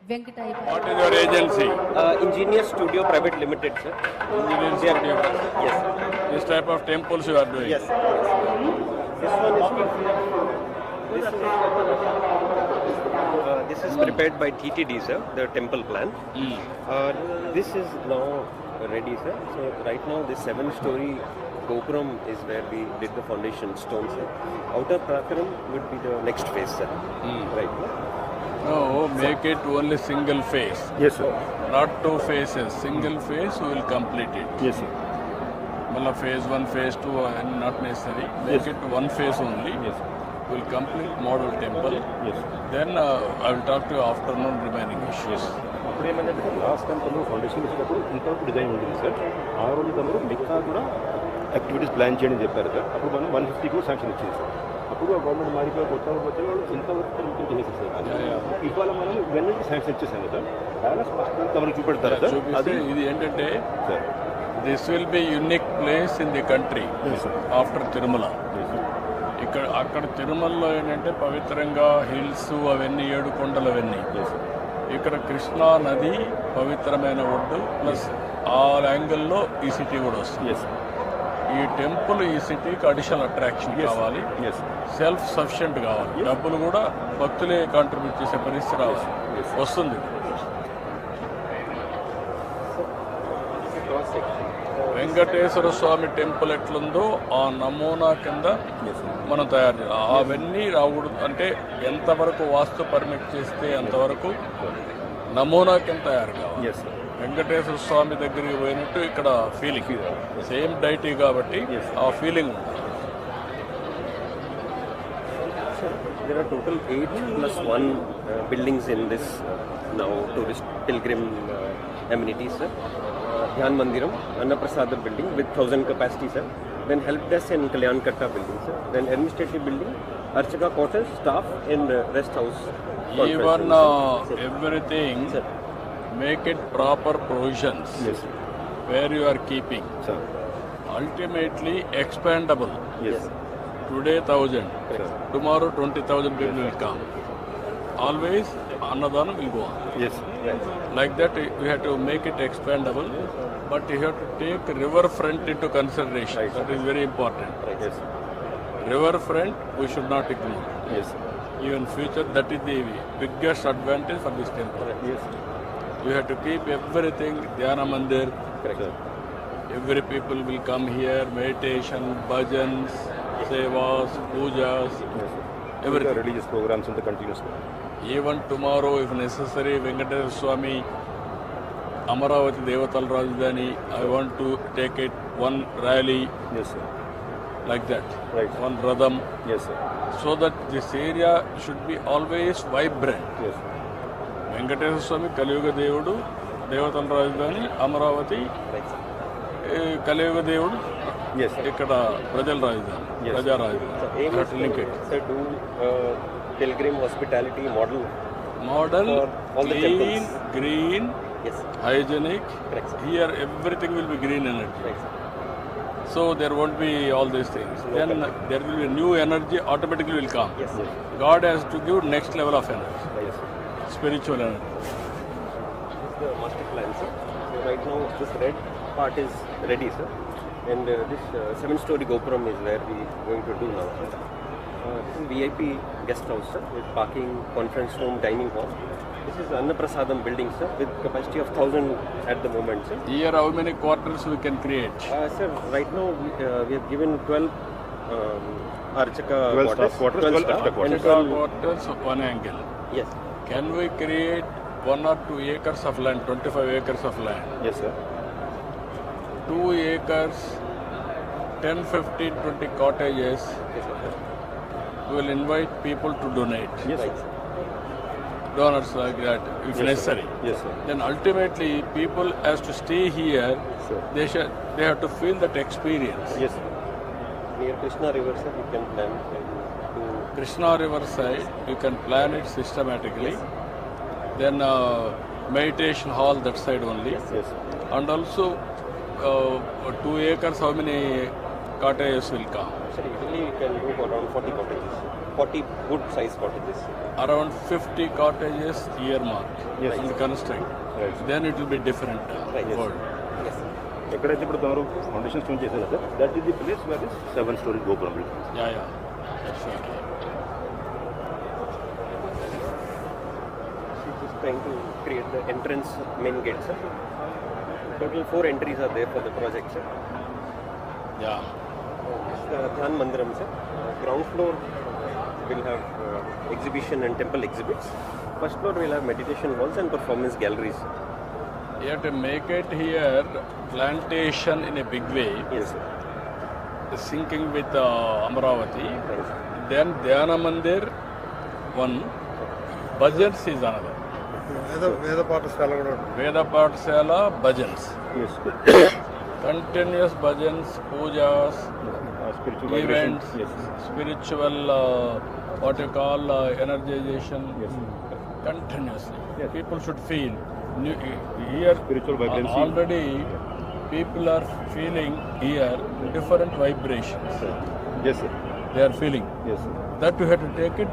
What is your agency? Engineer Studio Private Limited, sir. Engineering studio. Yes, sir. This type of temples you are doing. Yes, sir. This one is this is prepared by TTD, sir, the temple plan. This is now ready, sir. So right now this 7-story Gopuram is where we did the foundation stone, sir. Outer Prakaram would be the next phase, sir. Right now. No, make it only single phase. Yes, sir. Not 2 phases. Single phase we will complete it. Yes, sir. Well, phase 1, phase 2 and not necessary. Make Yes. it 1 phase only. Yes, sir. We will complete model temple. Yes, sir. Then I will talk to you afternoon remaining issues. అప్పుడు ఏమైందంటే last time తను foundation ఇచ్చినప్పుడు ఇంతవరకు design ఉంటుంది sir. ఆ రోజు తమరు మిగతా కూడా యాక్టివిటీస్ ప్లాన్ చేయడం చెప్పారు సార్. అప్పుడు మనం 150 కూడా శాంక్షన్ ఇచ్చింది సార్. అప్పుడు ఆ గవర్నమెంట్ మారిపోయి కొత్త వచ్చే వాళ్ళు ఇంతవరకు ఇంప్లిమెంట్ చేసేసారు సార్. ఇవాళ మనం ఇవన్నీ శాంక్షన్ ఇచ్చేసాం కదా సార్. బ్యాలెన్స్ ఫస్ట్ తమరు చూపెడతారా సార్? చూపిస్తే ఇది ఏంటంటే sir this will be unique place in the country after Tirumala. అక్కడ తిరుమలలో ఏంటంటే పవిత్రంగా హిల్స్ అవన్నీ 7 కొండలు అవన్నీ. ఇక్కడ కృష్ణా నది పవిత్రమైన ఒడ్డు ప్లస్ ఆ యాంగిల్లో ఈ సిటీ కూడా వస్తుంది. ఈ టెంపుల్ ఈ సిటీకి అడిషనల్ అట్రాక్షన్ కావాలి, సెల్ఫ్ సఫిషియెంట్ కావాలి, డబ్బులు కూడా భక్తులే కాంట్రిబ్యూట్ చేసే పరిస్థితి రావాలి, వస్తుంది. వెంకటేశ్వర స్వామి టెంపుల్ ఎట్లుందో ఆ నమూనా కింద మనం తయారు చేయాలి. అవన్నీ రాకూడదు అంటే ఎంతవరకు వాస్తు పర్మిట్ చేస్తే అంతవరకు నమూనా కింద తయారు కావాలి. వెంకటేశ్వర స్వామి దగ్గరికి పోయినట్టు ఇక్కడ ఫీలింగ్ సేమ్ డైటీ కాబట్టి ఆ ఫీలింగ్ ఉంటుంది. There are total 8+1 buildings in this now tourist pilgrim amenities, sir. Dhyan Mandiram, Annaprasada building with 1000 capacity, sir. Then help desk and Kalyan Katta building, sir. Then administrative building, Archaka quarters, staff and rest house. Even everything, make it proper provisions where you are keeping. Ultimately expandable. Today 1000, tomorrow 20,000 people will come. Always Annadana will go on. Like that you have to make it expandable, but you have to take river front into consideration. That is very important. River front we should not ignore. Even future, that is the biggest advantage for this temple. You have to keep everything Dhyana Mandir. Every people will come here, meditation, bhajans, sevas, pujas, everything. Religious programs in the continuous. Even tomorrow, if necessary, Venkateswara Swami, Amaravati Devatal Rajdhani, I want to take it one rally. Like that. One Radham. So that this area should be always vibrant. Venkateswara Swami, Kaliyuga Devudu, Devatal Rajdhani, Amaravati, Kaliyuga Devudu, ఇక్కడ ప్రజల రాజధాని, ప్రజా రాజధాని. Do pilgrim hospitality model, clean, green, hygienic. Here everything will be green energy. So there won't be all these things. Then there will be new energy automatically will come. God has to give next level of energy, spiritual energy. This is the master plan, sir. So right now this red part is ready, sir. And this 7-story Gopuram is where we are going to do now. This is VIP guest house, sir, with parking, conference room, dining hall. This is Annaprasadam building, sir, with capacity of 1000 at the moment, sir. Here how many quarters we can create? Sir, right now we have given 12 Archaka 12 staff quarters, 12 after quarters. 12 quarters, one angle. Yes. Can we create 1 or 2 acres of land, 25 acres of land? Yes, sir. 2 acres, 10, 15, 20 cottages. We will invite people to donate. Donors like that, if necessary. Then ultimately, people has to stay here. They have to feel that experience. Near Krishna River, sir, you can plan to Krishna River side, you can plan it systematically. Then meditation hall that side only. And also 2 acres, how many cottages will come? Sir, usually you can do around 40 cottages. 40 good size cottages. Around 50 cottages earmarked Yes. in construct. Right. Then it will be different Right. world. Yes. ఎక్కడైతే ఇప్పుడు తమరు foundation stone చేశారు sir that is the place where is 7 story గోపురం. Yeah, yeah. That's right. She's just trying to create the entrance main gate, sir. Total 4 entries are there for the project, sir. Yeah. Dhyan Mandiram, sir. Ground floor will have exhibition and temple exhibits. First floor will have meditation halls and performance galleries. You have to make it here plantation in a big way, Yes, sir. syncing with Amravati. Yes. Then Dhyana Mandir, one. Bhajans is another. వేద పాఠశాల కూడా ఉంటుంది. Veda Pathshala, bhajans. Yes. Continuous bhajans, pujas, Spiritual events, vibrations. Yes. spiritual, what you call energization, Yes. continuously. Yes. People should feel. Here, Spiritual vibrancy. already people are feeling here different vibrations. Yes, sir. They are feeling. Yes, sir. That you have to take it